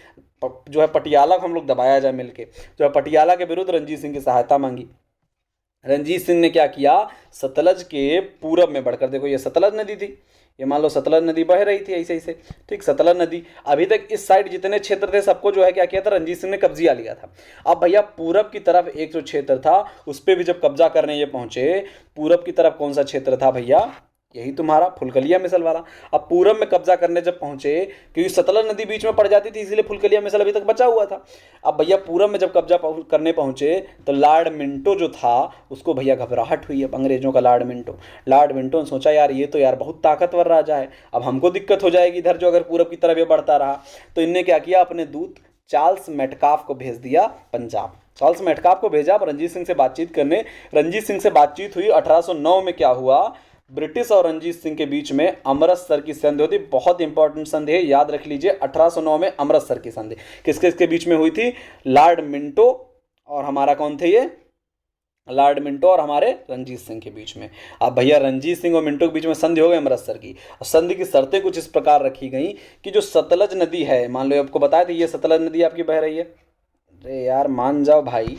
जो है पटियाला को हम लोग दबाया जाए मिलके। जो है पटियाला के विरुद्ध रंजीत सिंह की सहायता मांगी। रंजीत सिंह ने क्या किया, सतलज के पूरब में बढ़कर, देखो ये सतलज नदी थी, ये मान लो सतलज नदी बह रही थी ऐसे, ठीक, सतलज नदी अभी तक इस साइड जितने क्षेत्र थे सबको जो है क्या किया था, रंजीत सिंह ने कब्जा लिया था। अब भैया पूरब की तरफ एक जो क्षेत्र था उस पर भी जब कब्जा करने ये पहुंचे, पूरब की तरफ कौन सा क्षेत्र था भैया, यही तुम्हारा फुलकलिया मिसल वाला। अब पूरब में कब्जा करने जब पहुंचे, क्योंकि सतलज नदी बीच में पड़ जाती थी इसलिए फुलकलिया मिसल अभी तक बचा हुआ था। अब भैया पूरब में जब कब्जा करने पहुंचे तो लॉर्ड मिंटो जो था उसको भैया घबराहट हुई। अब अंग्रेजों का लॉर्ड मिंटो ने सोचा यार ये तो यार बहुत ताकतवर राजा है, अब हमको दिक्कत हो जाएगी इधर जो अगर पूरब की तरफ ये बढ़ता रहा। तो इनने क्या किया, अपने दूत चार्ल्स मेटकाफ को भेज दिया पंजाब। चार्ल्स मेटकाफ को भेजा रंजीत सिंह से बातचीत करने। रंजीत सिंह से बातचीत हुई। 1809 में क्या हुआ, ब्रिटिश और रंजीत सिंह के बीच में अमृतसर की संधि होती। बहुत इंपॉर्टेंट संधि है, याद रख लीजिए। 1809 में अमृतसर की संधि किसके बीच में हुई थी, लॉर्ड मिंटो और हमारा कौन थे, ये लॉर्ड मिंटो और हमारे रंजीत सिंह के बीच में। अब भैया रंजीत सिंह और मिंटो के बीच में संधि हो गई अमृतसर की। संधि की शर्तें कुछ इस प्रकार रखी गई कि जो सतलज नदी है, मान लो आपको बताया था ये सतलज नदी आपकी बह रही है, अरे यार मान जाओ भाई,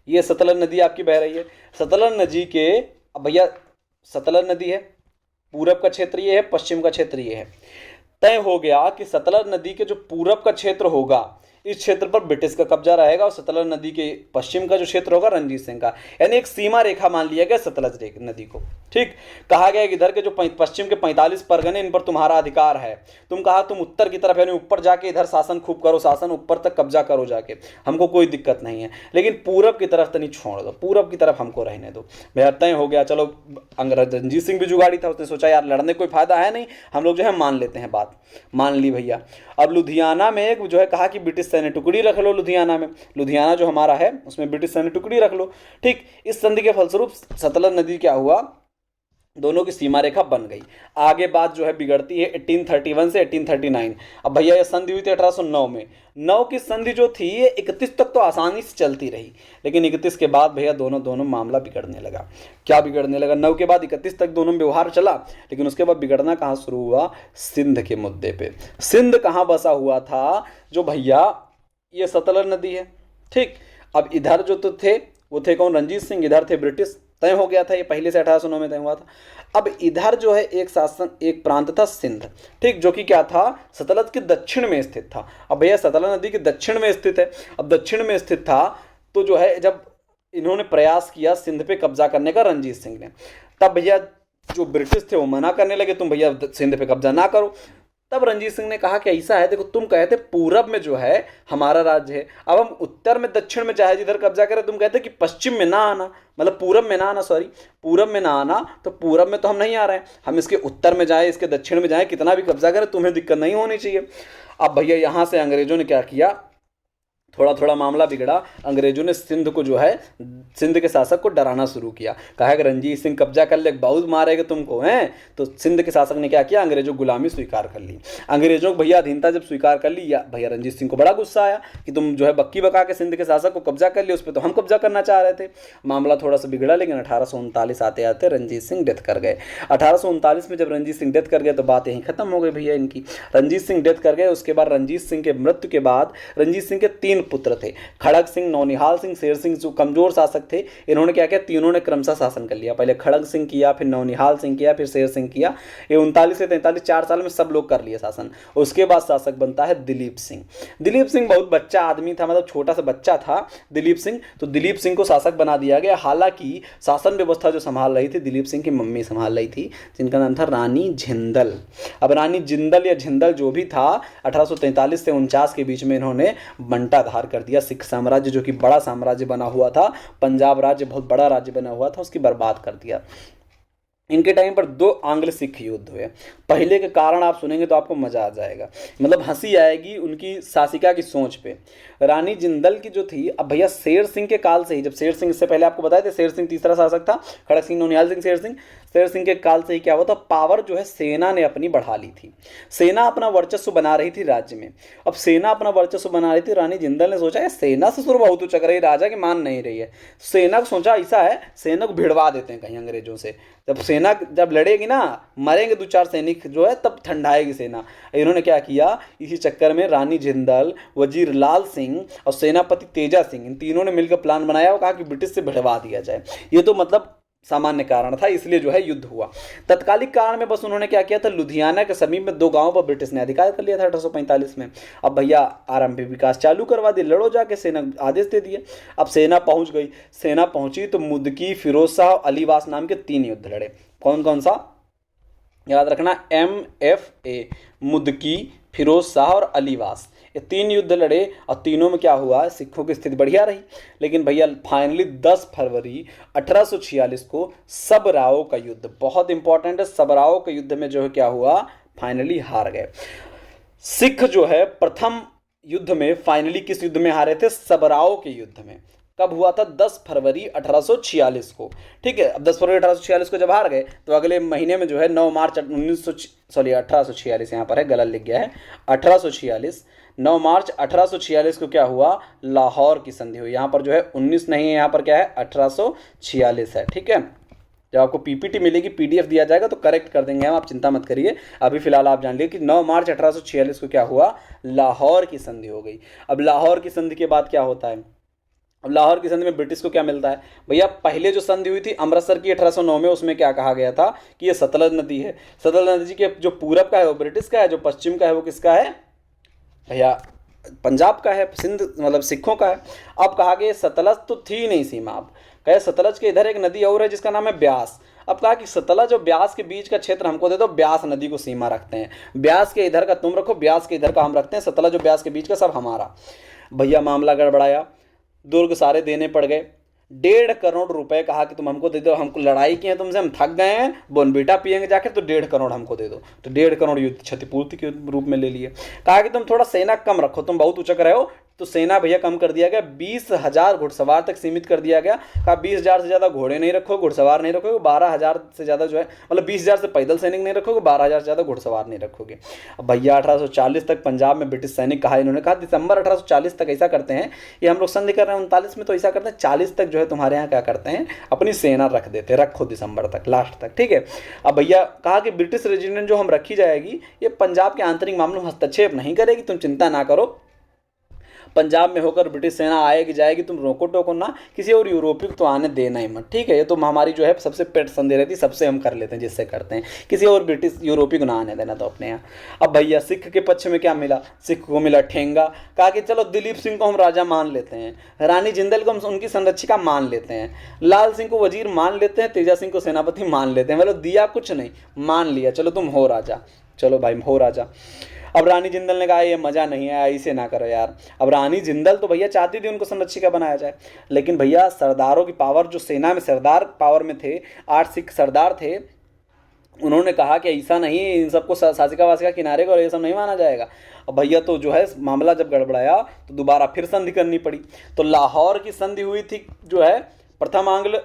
ये सतलज नदी आपकी बह रही है। सतलज नदी के, अब भैया सतलज नदी है, पूरब का क्षेत्र ये है, पश्चिम का क्षेत्र ये है। तय हो गया कि सतलज नदी के जो पूरब का क्षेत्र होगा इस क्षेत्र पर ब्रिटिश का कब्जा रहेगा और सतलज नदी के पश्चिम का जो क्षेत्र होगा रंजीत सिंह का। यानी एक सीमा रेखा मान लिया गया सतलज नदी को। ठीक, कहा गया कि इधर के जो पश्चिम के 45 परगने इन पर तुम्हारा अधिकार है। तुम कहा तुम उत्तर की तरफ यानी ऊपर जाके इधर शासन खूब करो, शासन ऊपर तक कब्जा करो जाके, हमको कोई दिक्कत नहीं है, लेकिन पूरब की तरफ तनी छोड़ दो, पूरब की तरफ हमको रहने दो। भैया तय हो गया। चलो रंजीत सिंह भी जुगाड़ी था, उसने सोचा यार लड़ने कोई फायदा है नहीं, हम लोग जो है मान लेते हैं, बात मान ली भैया। अब लुधियाना में एक जो है कहा कि ब्रिटिश सैन्य टुकड़ी रख लो, लुधियाना में, लुधियाना जो हमारा है उसमें ब्रिटिश सैन्य टुकड़ी रख लो। ठीक, इस संधि के फलस्वरूप सतलज नदी क्या हुआ, दोनों की सीमा रेखा बन गई। आगे बात जो है बिगड़ती है 1831 से 1839। अब भैया ये संधि हुई थी 1809 में। 9 की संधि जो थी ये 31 तक तो आसानी से चलती रही, लेकिन 31 के बाद भैया दोनों मामला बिगड़ने लगा। क्या बिगड़ने लगा, 9 के बाद 31 तक दोनों में व्यवहार चला, लेकिन उसके बाद बिगड़ना कहाँ शुरू हुआ, सिंध के मुद्दे पे। सिंध कहाँ बसा हुआ था, जो भैया ये सतलज नदी है। ठीक, अब इधर जो तो थे वो थे कौन, रंजीत सिंह, इधर थे ब्रिटिश। तय हो गया था ये पहले से 1809 में तय हुआ था। अब इधर जो है एक शासन, एक प्रांत था सिंध, ठीक, जो कि क्या था, सतलज के दक्षिण में स्थित था। अब भैया सतलज नदी के दक्षिण में स्थित है। अब दक्षिण में स्थित था तो जो है जब इन्होंने प्रयास किया सिंध पे कब्जा करने का रंजीत सिंह ने, तब भैया जो ब्रिटिश थे वो मना करने लगे, तुम भैया सिंध पे कब्जा ना करो। तब रणजीत सिंह ने कहा कि ऐसा है, देखो तुम कहते पूरब में जो है हमारा राज्य है, अब हम उत्तर में दक्षिण में चाहे जिधर कब्जा करें, तुम कहते कि पश्चिम में ना आना, मतलब पूरब में ना आना, सॉरी पूरब में ना आना, तो पूरब में तो हम नहीं आ रहे हैं, हम इसके उत्तर में जाए, इसके दक्षिण में जाए, कितना भी कब्जा करें तुम्हें दिक्कत नहीं होनी चाहिए। अब भैया यहाँ से अंग्रेजों ने क्या किया, थोड़ा थोड़ा मामला बिगड़ा, अंग्रेजों ने सिंध को जो है, सिंध के शासक को डराना शुरू किया, कहा कि रणजीत सिंह कब्जा कर ले बहुत मारेगा तुमको हैं। तो सिंध के शासक ने क्या किया, अंग्रेजों गुलामी स्वीकार कर ली। अंग्रेजों को भैया अधीनता जब स्वीकार कर ली, भैया रणजीत सिंह को बड़ा गुस्सा आया कि तुम जो है बक्की बका के सिंध के शासक को कब्जा कर लिया, उस पर तो हम कब्जा करना चाह रहे थे। मामला थोड़ा सा बिगड़ा, लेकिन 1839 आते आते रणजीत सिंह डेथ कर गए। 1839 में जब रणजीत सिंह डेथ कर गए तो बात यहीं खत्म हो गई भैया इनकी। रणजीत सिंह डेथ कर गए, उसके बाद रणजीत सिंह के मृत्यु के बाद रणजीत सिंह के 3 पुत्र थे, खड़ग सिंह, नौनिहाल सिंह, शेर सिंह, जो कमजोर शासक थे। इन्होंने क्या किया, तीनों ने क्रमशः शासन कर लिया, पहले खड़ग सिंह किया, फिर नौनिहाल सिंह किया, फिर शेर सिंह किया। ये 39 से 43 4 साल में सब लोग कर लिए शासन। उसके बाद शासक बनता है दिलीप सिंह। दिलीप सिंह बहुत बच्चा आदमी था, मतलब छोटा सा बच्चा था दिलीप सिंह, तो दिलीप सिंह को शासक बना दिया गया। हालांकि शासन व्यवस्था जो संभाल रही थी दिलीप सिंह की मम्मी संभाल रही थी, जिनका नाम था रानी जिंदल। अब रानी जिंदल या झिंदल जो भी था, 1843 से 49 के बीच में इन्होंने बंटाधार कर दिया। सिख साम्राज्य जो कि बड़ा साम्राज्य बना हुआ था, पंजाब राज्य बहुत बड़ा राज्य बना हुआ था, उसकी बर्बाद कर दिया। इनके टाइम पर 2 आंग्ल सिख युद्ध हुए। पहले के कारण आप सुनेंगे तो आपको मजा आ जाएगा, मतलब हंसी आएगी उनकी शासिका की सोच पे। रानी जिंदल की जो थी, अब भैया शेर सिंह के काल से ही, जब शेर सिंह से पहले आपको बताया था शेर सिंह तीसरा शासक था, खड़ग सिंह, नौनिहाल सिंह, शेर सिंह के काल से ही क्या हुआ था, पावर जो है सेना ने अपनी बढ़ा ली थी। सेना अपना वर्चस्व बना रही थी राज्य में। अब सेना अपना वर्चस्व बना रही थी, रानी जिंदल ने सोचा सेना से शुरू बहुत उचक रही, राजा की मान नहीं रही है। सेना को सोचा ऐसा है, सेना को भिड़वा देते हैं कहीं अंग्रेजों से, जब सेना जब लड़ेगी ना, मरेंगे 2-4 सैनिक जो है, तब ठंडाएगी सेना। इन्होंने क्या किया, इसी चक्कर में रानी जिंदल, वजीर लाल सिंह और सेनापति तेजा सिंह, इन तीनों ने मिलकर प्लान बनाया और कहा कि ब्रिटिश से भिड़वा दिया जाए। ये तो मतलब सामान्य कारण था, इसलिए जो है युद्ध हुआ। तत्कालिक कारण में बस उन्होंने क्या किया था, लुधियाना के समीप में 2 गांवों पर ब्रिटिश ने अधिकार कर लिया था 1845 में। अब भैया आरंभिक विकास चालू करवा दिए, लड़ो जाके, सेना आदेश दे दिए। अब सेना पहुंच गई, सेना पहुंची तो मुदकी, फिरोज शाह और अलीवास नाम के 3 युद्ध लड़े। कौन कौन सा याद रखना, MFA, मुदकी, फिरोज शाह और अलीवास, ये 3 युद्ध लड़े और तीनों में क्या हुआ, सिखों की स्थिति बढ़िया रही। लेकिन भैया फाइनली 10 फरवरी 1846 को सबराओ का युद्ध, बहुत इंपॉर्टेंट है, सबराओ के युद्ध में जो है क्या हुआ, फाइनली हार गए। सिख जो है प्रथम युद्ध में फाइनली किस युद्ध में हारे थे, सबराओ के युद्ध में। कब हुआ था, 10 फरवरी 1846 को। ठीक है, अब 10 फरवरी 1846 को जब हार गए तो अगले महीने में जो है 9 मार्च 1846, यहाँ पर है गलत लिख गया है, 1846, 9 मार्च 1846 को क्या हुआ, लाहौर की संधि हुई। यहाँ पर जो है 19 नहीं है, यहाँ पर क्या है 1846 है। ठीक है, जब आपको पीपीटी मिलेगी, PDF दिया जाएगा तो करेक्ट कर देंगे हम, आप चिंता मत करिए। अभी फिलहाल आप जान लीजिए कि 9 मार्च 1846 को क्या हुआ, लाहौर की संधि हो गई। अब लाहौर की संधि के बाद क्या होता है, अब लाहौर की संधि में ब्रिटिश को क्या मिलता है भैया, पहले जो संधि हुई थी अमृतसर की 1809 में, उसमें क्या कहा गया था कि ये सतलज नदी है, सतलज नदी के जो पूरब का है वो ब्रिटिश का है, जो पश्चिम का है वो किसका है भैया, पंजाब का है, सिंध मतलब सिखों का है। अब कहा गया सतलज तो थी नहीं सीमा, अब कहे सतलज के इधर एक नदी और है जिसका नाम है ब्यास। अब कहा कि सतलज और ब्यास के बीच का क्षेत्र हमको दे दो, ब्यास नदी को सीमा रखते हैं, ब्यास के इधर का तुम रखो, ब्यास के इधर का हम रखते हैं, सतलज और ब्यास के बीच का सब हमारा। भैया मामला गड़बड़ाया, दुर्ग सारे देने पड़ गए। 1.5 करोड़ रुपए कहा कि तुम हमको दे दो, हमको लड़ाई की है तुमसे, हम थक गए हैं, बोनबीटा पियेंगे जाकर, तो 1.5 करोड़ हमको दे दो। तो 1.5 करोड़ युद्ध क्षतिपूर्ति के रूप में ले लिए। कहा कि तुम थोड़ा सेना कम रखो, तुम बहुत उचक रहे हो, तो सेना भैया कम कर दिया गया, 20,000 घुड़सवार तक सीमित कर दिया गया। कहा 20,000 से ज़्यादा घोड़े नहीं रखो, घुड़सवार नहीं रखोगे, 12,000 से ज़्यादा जो है, मतलब 20,000 से पैदल सैनिक नहीं रखोगे, 12,000 से ज़्यादा घुड़सवार नहीं रखोगे। अब भैया 1840 तक पंजाब में ब्रिटिश सैनिक कहा, इन्होंने कहा दिसंबर 1840 तक ऐसा करते हैं, ये हम लोग संधि कर रहे हैं 39 में, तो ऐसा करते हैं 40 तक जो है तुम्हारे यहाँ क्या करते हैं, अपनी सेना रख देते, रखो दिसंबर तक, लास्ट तक। ठीक है, अब भैया कहा कि ब्रिटिश रेजिडेंट जो हम रखी जाएगी, ये पंजाब के आंतरिक मामलों में हस्तक्षेप नहीं करेगी, तुम चिंता ना करो, पंजाब में होकर ब्रिटिश सेना आएगी जाएगी, तुम रोको टोको ना, किसी और यूरोपीय को तो आने देना ही मत। ठीक है, ये तो हमारी जो है सबसे पेट संधि रहती, सबसे हम कर लेते हैं जिससे करते हैं, किसी और ब्रिटिश यूरोपीय को ना आने देना तो अपने यहाँ। अब भैया सिख के पक्ष में क्या मिला, सिख को मिला ठेंगा। कहा कि चलो दिलीप सिंह को हम राजा मान लेते हैं, रानी जिंदल को हम उनकी संरक्षिका मान लेते हैं, लाल सिंह को वजीर मान लेते हैं, तेजा सिंह को सेनापति मान लेते हैं, मतलब दिया कुछ नहीं, मान लिया, चलो तुम हो राजा। चलो भाई हो राजा। अब रानी जिंदल ने कहा ये मज़ा नहीं है, ऐसे ना करो यार। अब रानी जिंदल तो भैया चाहती थी उनको संरक्षिका बनाया जाए, लेकिन भैया सरदारों की पावर, जो सेना में सरदार पावर में थे, 8 सिख सरदार थे, उन्होंने कहा कि ऐसा नहीं, इन सबको शासिका वासिका किनारे को, और ये सब नहीं माना जाएगा। अब भैया तो जो है मामला जब गड़बड़ाया तो दोबारा फिर संधि करनी पड़ी। तो लाहौर की संधि हुई थी, जो है प्रथम आंग्ल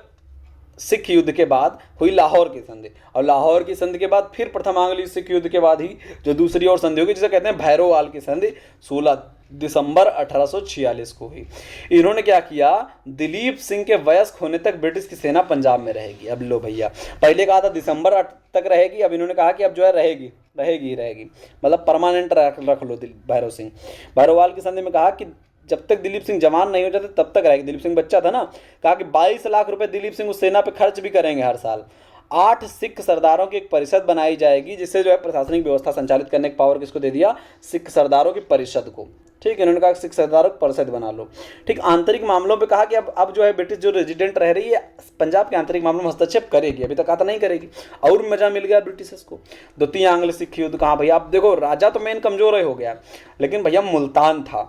सिख युद्ध के बाद हुई लाहौर की संधि, और लाहौर की संधि के बाद फिर प्रथम आंग्ल सिख युद्ध के बाद ही जो दूसरी और संधि होगी, जिसे कहते हैं भैरोवाल की संधि, 16 दिसंबर 1846 को हुई। इन्होंने क्या किया, दिलीप सिंह के वयस्क होने तक ब्रिटिश की सेना पंजाब में रहेगी। अब लो भैया, पहले कहा था दिसंबर तक रहेगी, अब इन्होंने कहा कि अब जो है रहेगी रहेगी रहेगी, मतलब परमानेंट रख लो भैरव सिंह। भैरोवाल की संधि में कहा कि जब तक दिलीप सिंह जवान नहीं हो जाते तब तक रहेगी। दिलीप सिंह बच्चा था ना, कहा कि 22 लाख रुपए दिलीप सिंह उस सेना पे खर्च भी करेंगे हर साल। 8 सिख सरदारों की एक परिषद बनाई जाएगी, जिससे जो है प्रशासनिक व्यवस्था संचालित करने का पावर किसको दे दिया, सिख सरदारों की परिषद को। ठीक है, इन्होंने कहा सिख सरदारों की परिषद बना लो। ठीक, आंतरिक मामलों पे कहा कि अब जो है ब्रिटिश जो रेजिडेंट रह रही है पंजाब के आंतरिक मामलों में हस्तक्षेप करेगी, अभी तक कहा था नहीं करेगी, और मजा मिल गया ब्रिटिशर्स को। द्वितीय आंग्ल सिख युद्ध कहा भैया, अब देखो राजा तो मेन कमजोर ही हो गया, लेकिन भैया मुल्तान था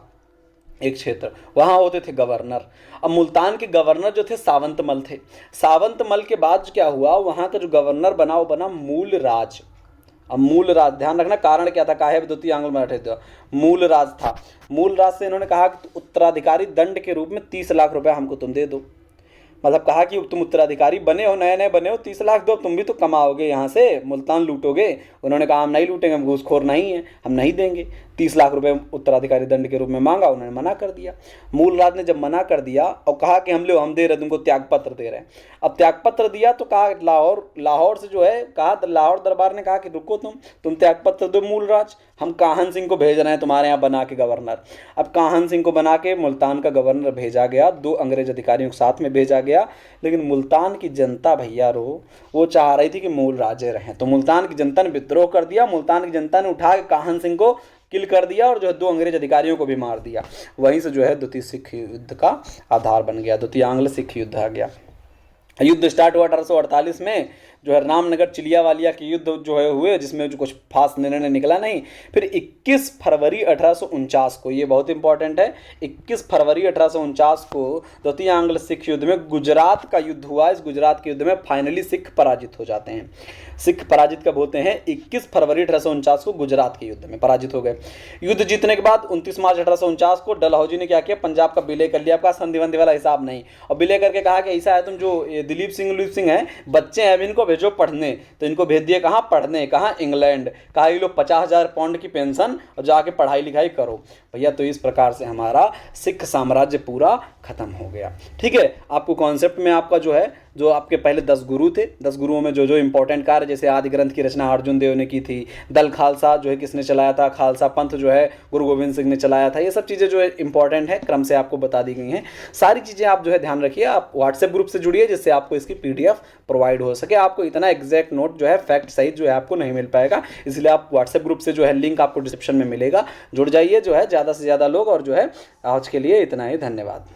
एक क्षेत्र, वहाँ होते थे गवर्नर। अब मुल्तान के गवर्नर जो थे सावंत मल थे। सावंत मल के बाद क्या हुआ, वहाँ का जो गवर्नर बना वो बना मूल राज। अब मूल राज, ध्यान रखना कारण क्या था, काहे द्वितीय आंग्ल में थे, मूल राज था। मूल राज से इन्होंने कहा कि उत्तराधिकारी दंड के रूप में 30 लाख रुपए हमको तुम दे दो। मतलब कहा कि तुम उत्तराधिकारी बने हो, नए नए बने हो, 30 लाख दो, तुम भी तो कमाओगे यहाँ से, मुल्तान लूटोगे। उन्होंने कहा हम नहीं लूटेंगे, हम घूसखोर नहीं हैं, हम नहीं देंगे। 30 लाख रुपए उत्तराधिकारी दंड के रूप में मांगा, उन्होंने मना कर दिया। मूलराज ने जब मना कर दिया और कहा कि हम दे रहे, तुमको त्याग पत्र दे रहे हैं। अब त्याग पत्र दिया तो कहा लाहौर से जो है, कहा लाहौर दरबार ने कहा कि रुको तुम त्याग पत्र दो मूलराज, हम काहन सिंह को भेज रहे हैं तुम्हारे यहाँ बना के गवर्नर। अब काहन सिंह को बना के मुल्तान का गवर्नर भेजा गया, 2 अंग्रेज अधिकारियों के साथ में भेजा गया। लेकिन मुल्तान की जनता भैया वो चाह रही थी कि मूल राजे रहें, तो मुल्तान की जनता ने विद्रोह कर दिया। मुल्तान की जनता ने उठा के काहन सिंह को किल कर दिया और जो है 2 अंग्रेज अधिकारियों को भी मार दिया। वहीं से जो है द्वितीय सिख युद्ध का आधार बन गया, द्वितीय आंग्ल सिख युद्ध आ गया। युद्ध स्टार्ट हुआ 1848 में, जो है रामनगर चिलियावालिया के युद्ध जो है हुए, जिसमें जो कुछ खास निर्णय निकला नहीं। फिर 21 फरवरी 1849 को, ये बहुत इंपॉर्टेंट है, 21 फरवरी 1849 को द्वितीय आंग्ल सिख युद्ध में गुजरात का युद्ध हुआ। इस गुजरात के युद्ध में फाइनली सिख पराजित हो जाते हैं। सिख पराजित कब होते हैं, 21 फरवरी 1849 को गुजरात के युद्ध में पराजित हो गए। युद्ध जीतने के बाद 29 मार्च 1849 को डलहौजी ने क्या किया, पंजाब का विलय कर लिया। आपका संधि वंधि वाला हिसाब नहीं, और विलय करके कहा कि ऐसा है, तुम जो दिलीप सिंह हैं, बच्चे हैं, इनको भेजो पढ़ने। तो इनको भेज दिए कहाँ पढ़ने, कहाँ इंग्लैंड। कहा ये लोग 50,000 पाउंड की पेंशन और जाके पढ़ाई लिखाई करो भैया। तो इस प्रकार से हमारा सिख साम्राज्य पूरा खत्म हो गया। ठीक है, आपको कॉन्सेप्ट में आपका जो है, जो आपके पहले 10 गुरु थे, 10 गुरुओं में जो जो इंपॉर्टेंट कार्य, जैसे आदि ग्रंथ की रचना अर्जुन देव ने की थी, दल खालसा जो है किसने चलाया था, खालसा पंथ जो है गुरु गोविंद सिंह ने चलाया था। ये सब चीज़ें जो है इंपॉर्टेंट है, क्रम से आपको बता दी गई हैं। सारी चीज़ें आप जो है ध्यान रखिए। आप व्हाट्सएप ग्रुप से जुड़िए, जिससे आपको इसकी PDF प्रोवाइड हो सके। आपको इतना एग्जैक्ट नोट जो है, फैक्ट सहित जो है आपको नहीं मिल पाएगा, इसलिए आप व्हाट्सएप ग्रुप से जो है, लिंक आपको डिस्क्रिप्शन में मिलेगा, जुड़ जाइए जो है ज़्यादा से ज़्यादा लोग। और जो है आज के लिए इतना ही, धन्यवाद।